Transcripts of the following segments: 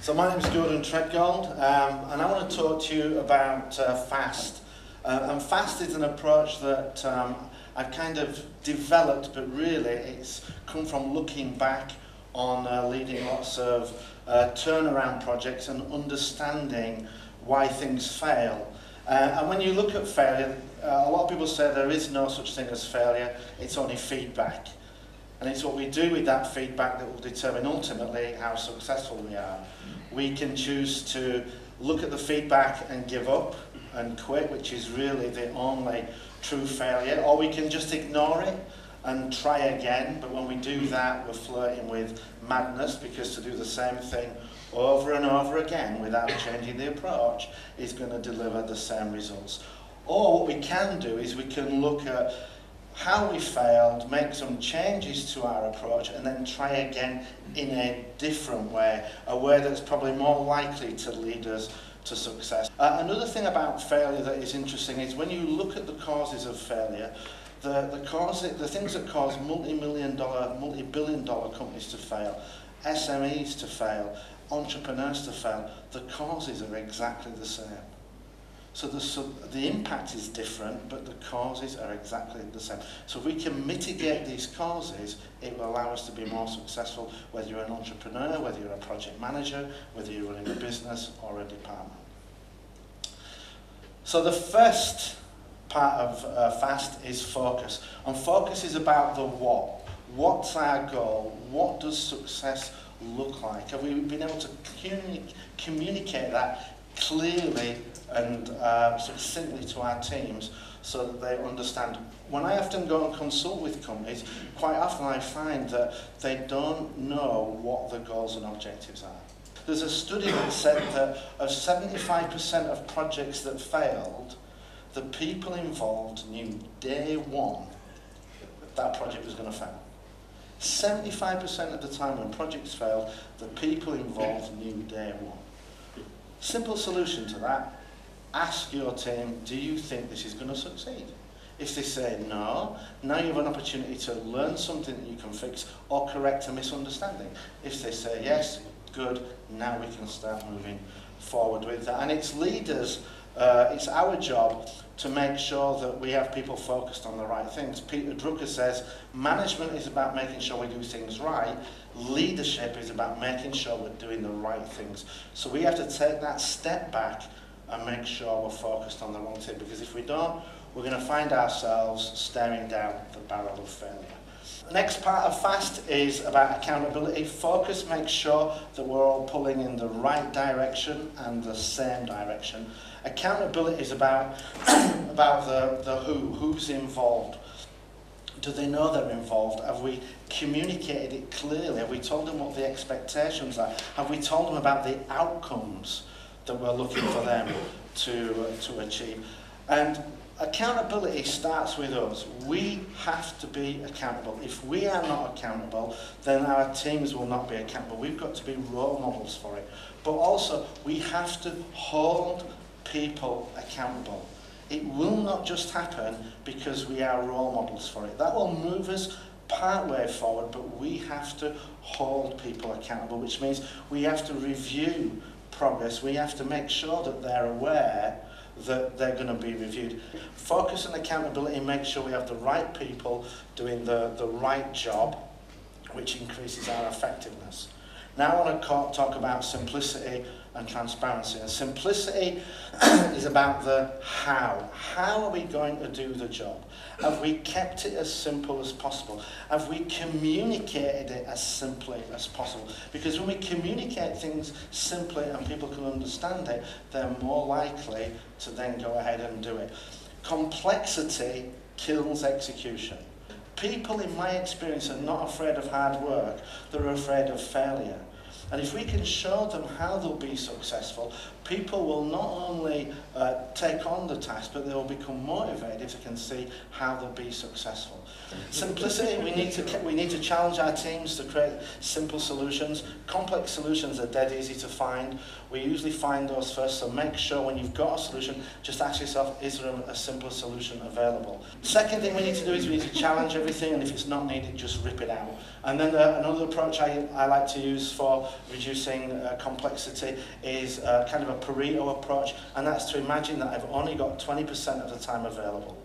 So my name is Tredgold, and I want to talk to you about FAST. And FAST is an approach that I've kind of developed, but really it's come from looking back on leading lots of turnaround projects and understanding why things fail. And when you look at failure, a lot of people say there is no such thing as failure, it's only feedback. And it's what we do with that feedback that will determine ultimately how successful we are. We can choose to look at the feedback and give up and quit, which is really the only true failure, or we can just ignore it and try again. But when we do that, we're flirting with madness, because to do the same thing over and over again without changing the approach is going to deliver the same results. Or what we can do is we can look at how we failed, make some changes to our approach, and then try again in a different way, a way that's probably more likely to lead us to success. Another thing about failure that is interesting is when you look at the causes of failure, the things that cause multi-million-dollar, multi-billion-dollar companies to fail, SMEs to fail, entrepreneurs to fail, the causes are exactly the same. So the impact is different, but the causes are exactly the same. So if we can mitigate these causes, it will allow us to be more successful, whether you're an entrepreneur, whether you're a project manager, whether you're running a business or a department. So the first part of FAST is focus. And focus is about the what. What's our goal? What does success look like? Have we been able to communicate that clearly and succinctly to our teams so that they understand? When I often go and consult with companies, quite often I find that they don't know what the goals and objectives are. There's a study that said that of 75% of projects that failed, the people involved knew day one that project was going to fail. 75% of the time when projects failed, the people involved knew day one. Simple solution to that: ask your team, do you think this is going to succeed? If they say no, now you have an opportunity to learn something that you can fix or correct a misunderstanding. If they say yes, good, now we can start moving forward with that. And it's leaders, it's our job to make sure that we have people focused on the right things. Peter Drucker says, management is about making sure we do things right. Leadership is about making sure we're doing the right things. So we have to take that step back and make sure we're focused on the wrong thing, because if we don't, we're going to find ourselves staring down the barrel of failure. The next part of FAST is about accountability. Focus makes sure that we're all pulling in the right direction and the same direction. Accountability is about the who's involved. Do they know they're involved? Have we communicated it clearly? Have we told them what the expectations are? Have we told them about the outcomes that we're looking for them to achieve? And accountability starts with us. We have to be accountable. If we are not accountable, then our teams will not be accountable. We've got to be role models for it. But also, we have to hold people accountable. It will not just happen because we are role models for it. That will move us part way forward, but we have to hold people accountable, which means we have to review progress. We have to make sure that they're aware that they're going to be reviewed. Focus and accountability make sure we have the right people doing the right job, which increases our effectiveness. Now I want to talk about simplicity and transparency. And simplicity is about the how. How are we going to do the job? Have we kept it as simple as possible? Have we communicated it as simply as possible? Because when we communicate things simply and people can understand it, they're more likely to then go ahead and do it. Complexity kills execution. People, in my experience, are not afraid of hard work, they're afraid of failure. And if we can show them how they'll be successful, people will not only take on the task, but they will become motivated if they can see how they'll be successful. Simplicity, we need to challenge our teams to create simple solutions. Complex solutions are dead easy to find. We usually find those first, so make sure when you've got a solution, just ask yourself, is there a simpler solution available? Second thing we need to do is we need to challenge everything, and if it's not needed, just rip it out. And then another approach I like to use for for reducing complexity is kind of a Pareto approach, and that's to imagine that I've only got 20% of the time available.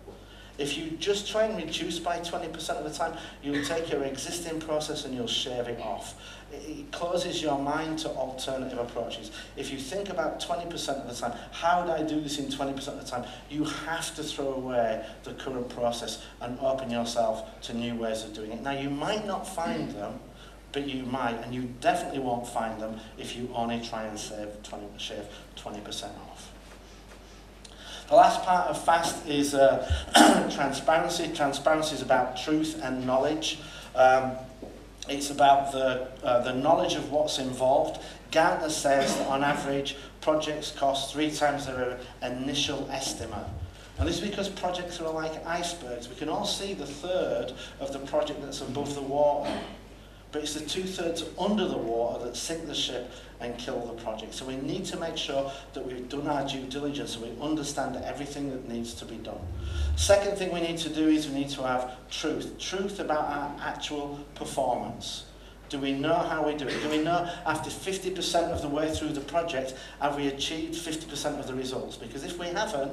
If you just try and reduce by 20% of the time, you'll take your existing process and you'll shave it off. It closes your mind to alternative approaches. If you think about 20% of the time, how would I do this in 20% of the time? You have to throw away the current process and open yourself to new ways of doing it. Now, you might not find them, but you might, and you definitely won't find them if you only try and shave 20% off. The last part of FAST is transparency. Transparency is about truth and knowledge. It's about the knowledge of what's involved. Gartner says that on average, projects cost 3 times their initial estimate. And this is because projects are like icebergs. We can all see the third of the project that's above the water, but it's the 2/3 under the water that sink the ship and kill the project. So we need to make sure that we've done our due diligence, so we understand everything that needs to be done. Second thing we need to do is we need to have truth about our actual performance. Do we know how we do it? Do we know after 50% of the way through the project, have we achieved 50% of the results? Because if we haven't,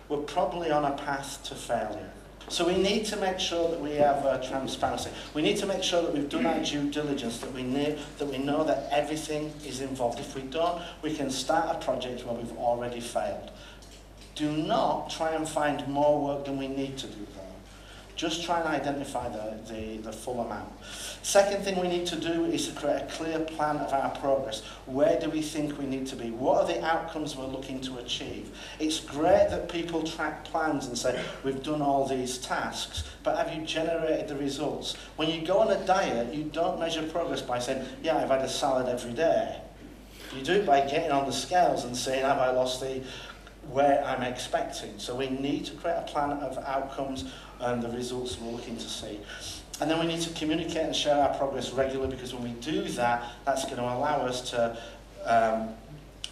we're probably on a path to failure. So we need to make sure that we have transparency. We need to make sure that we've done our due diligence, that we know that everything is involved. If we don't, we can start a project where we've already failed. Do not try and find more work than we need to do, though. Just try and identify the full amount. Second thing we need to do is to create a clear plan of our progress. Where do we think we need to be? What are the outcomes we're looking to achieve? It's great that people track plans and say, we've done all these tasks, but have you generated the results? When you go on a diet, you don't measure progress by saying, yeah, I've had a salad every day. You do it by getting on the scales and saying, have I lost the where I'm expecting? So we need to create a plan of outcomes and the results we're looking to see. And then we need to communicate and share our progress regularly, because when we do that, that's going to allow us to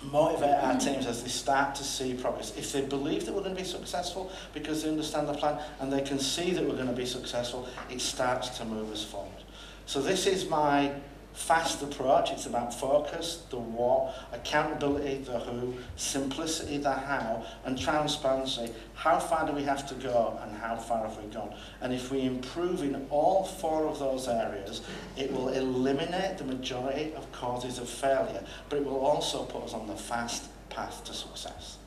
motivate our teams as they start to see progress. If they believe that we're going to be successful because they understand the plan and they can see that we're going to be successful, it starts to move us forward. So this is my FAST approach. It's about focus, the what, accountability, the who, simplicity, the how, and transparency. How far do we have to go and how far have we gone? And if we improve in all 4 of those areas, it will eliminate the majority of causes of failure, but it will also put us on the FAST path to success.